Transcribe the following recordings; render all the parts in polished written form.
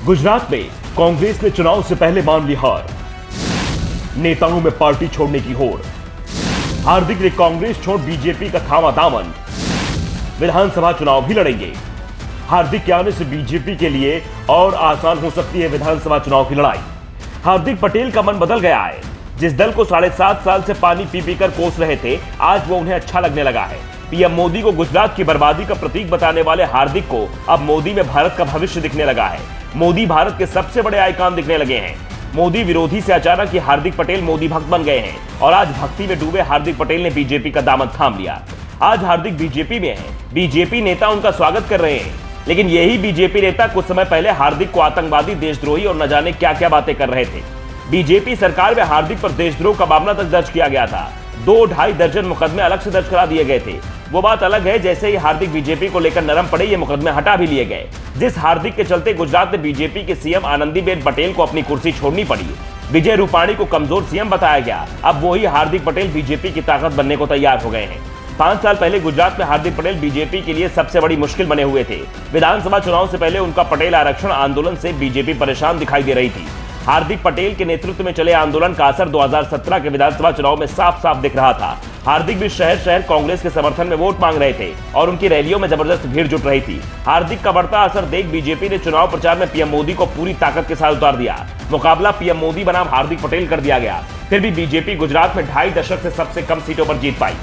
गुजरात में कांग्रेस ने चुनाव से पहले मान ली हार, नेताओं में पार्टी छोड़ने की होड़। हार्दिक ने कांग्रेस छोड़ बीजेपी का थामा दामन, विधानसभा चुनाव भी लड़ेंगे। हार्दिक के आने से बीजेपी के लिए और आसान हो सकती है विधानसभा चुनाव की लड़ाई। हार्दिक पटेल का मन बदल गया है। जिस दल को 7.5 साल से पानी पी पी कर कोस रहे थे, आज वो उन्हें अच्छा लगने लगा है। पीएम मोदी को गुजरात की बर्बादी का प्रतीक बताने वाले हार्दिक को अब मोदी में भारत का भविष्य दिखने लगा है। मोदी भारत के सबसे बड़े आइकॉन दिखने लगे हैं। मोदी विरोधी से अचानक ही हार्दिक पटेल मोदी भक्त बन गए हैं और आज भक्ति में डूबे हार्दिक पटेल ने बीजेपी का दामन थाम लिया। आज हार्दिक बीजेपी में है। बीजेपी नेता उनका स्वागत कर रहे हैं, लेकिन यही बीजेपी नेता कुछ समय पहले हार्दिक को आतंकवादी, देशद्रोही और न जाने क्या क्या बातें कर रहे थे। बीजेपी सरकार में हार्दिक पर देशद्रोह का मामला तक दर्ज किया गया था। 2-2.5 दर्जन मुकदमे अलग से दर्ज करा दिए गए थे। वो बात अलग है, जैसे ही हार्दिक बीजेपी को लेकर नरम पड़े, ये मुकदमे हटा भी लिए गए। जिस हार्दिक के चलते गुजरात में बीजेपी के सीएम आनंदीबेन पटेल को अपनी कुर्सी छोड़नी पड़ी, विजय रूपाणी को कमजोर सीएम बताया गया, अब वही हार्दिक पटेल बीजेपी की ताकत बनने को तैयार हो गए हैं। 5 साल पहले गुजरात में हार्दिक पटेल बीजेपी के लिए सबसे बड़ी मुश्किल बने हुए थे। विधानसभा चुनाव से पहले उनका पटेल आरक्षण आंदोलन से बीजेपी परेशान दिखाई दे रही थी। हार्दिक पटेल के नेतृत्व में चले आंदोलन का असर 2017 के विधानसभा चुनाव में साफ साफ दिख रहा था। हार्दिक भी शहर शहर कांग्रेस के समर्थन में वोट मांग रहे थे और उनकी रैलियों में जबरदस्त भीड़ जुट रही थी। हार्दिक का बढ़ता असर देख बीजेपी ने चुनाव प्रचार में पीएम मोदी को पूरी ताकत के साथ उतार दिया। मुकाबला पीएम मोदी बनाम हार्दिक पटेल कर दिया गया। फिर भी बीजेपी गुजरात में 2.5 दशक से सबसे कम सीटों पर जीत पाई।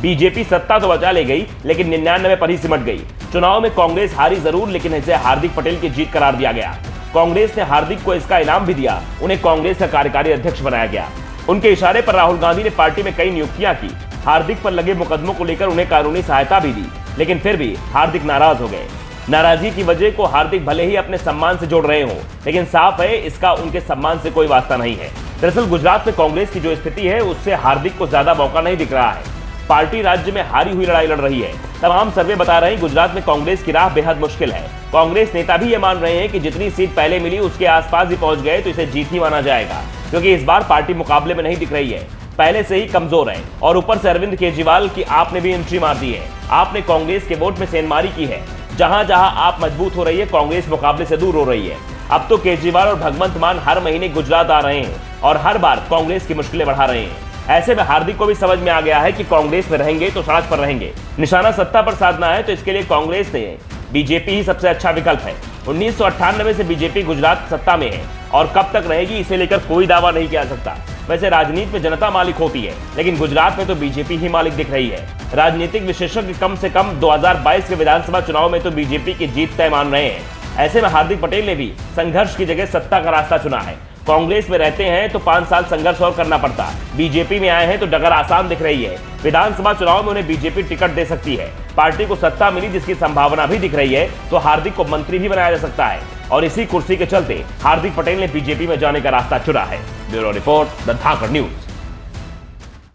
बीजेपी सत्ता तो बचा ले गई, लेकिन 99 पर ही सिमट गई। चुनाव में कांग्रेस हारी जरूर, लेकिन इसे हार्दिक पटेल की जीत करार दिया गया। कांग्रेस ने हार्दिक को इसका इनाम भी दिया। उन्हें कांग्रेस का कार्यकारी अध्यक्ष बनाया गया। उनके इशारे पर राहुल गांधी ने पार्टी में कई नियुक्तियां की। हार्दिक पर लगे मुकदमों को लेकर उन्हें कानूनी सहायता भी दी, लेकिन फिर भी हार्दिक नाराज हो गए। नाराजगी की वजह को हार्दिक भले ही अपने सम्मान से जोड़ रहे हों, लेकिन साफ है इसका उनके सम्मान से कोई वास्ता नहीं है। दरअसल गुजरात में कांग्रेस की जो स्थिति है, उससे हार्दिक को ज्यादा मौका नहीं दिख रहा है। पार्टी राज्य में हारी हुई लड़ाई लड़ रही है। तमाम सर्वे बता रहे हैं गुजरात में कांग्रेस की राह बेहद मुश्किल है। कांग्रेस नेता भी ये मान रहे हैं कि जितनी सीट पहले मिली उसके आसपास ही पहुंच गए तो इसे जीत ही माना जाएगा, क्योंकि इस बार पार्टी मुकाबले में नहीं दिख रही है, पहले से ही कमजोर है। और ऊपर से अरविंद केजरीवाल की आपने भी एंट्री मार दी है। आपने कांग्रेस के वोट में सेंधमारी की है। जहां जहां आप मजबूत हो रही है, कांग्रेस मुकाबले से दूर हो रही है। अब तो केजरीवाल और भगवंत मान हर महीने गुजरात आ रहे हैं और हर बार कांग्रेस की मुश्किलें बढ़ा रहे हैं। ऐसे में हार्दिक को भी समझ में आ गया है कि कांग्रेस में रहेंगे तो सड़क पर रहेंगे। निशाना सत्ता पर साधना है, तो इसके लिए कांग्रेस ने बीजेपी ही सबसे अच्छा विकल्प है। 1998 से बीजेपी गुजरात सत्ता में है और कब तक रहेगी इसे लेकर कोई दावा नहीं किया जा सकता। वैसे राजनीति में जनता मालिक होती है, लेकिन गुजरात में तो बीजेपी ही मालिक दिख रही है। राजनीतिक विशेषज्ञ कम से कम 2022 के विधानसभा चुनाव में तो बीजेपी की जीत तय मान रहे हैं। ऐसे में हार्दिक पटेल ने भी संघर्ष की जगह सत्ता का रास्ता चुना है। कांग्रेस में रहते हैं तो 5 साल संघर्ष और करना पड़ता, बीजेपी में आए हैं तो डगर आसान दिख रही है। विधानसभा चुनाव में उन्हें बीजेपी टिकट दे सकती है। पार्टी को सत्ता मिली जिसकी संभावना भी दिख रही है, तो हार्दिक को मंत्री भी बनाया जा सकता है और इसी कुर्सी के चलते हार्दिक पटेल ने बीजेपी में जाने का रास्ता चुना है। Bureau report, the Dhakad news.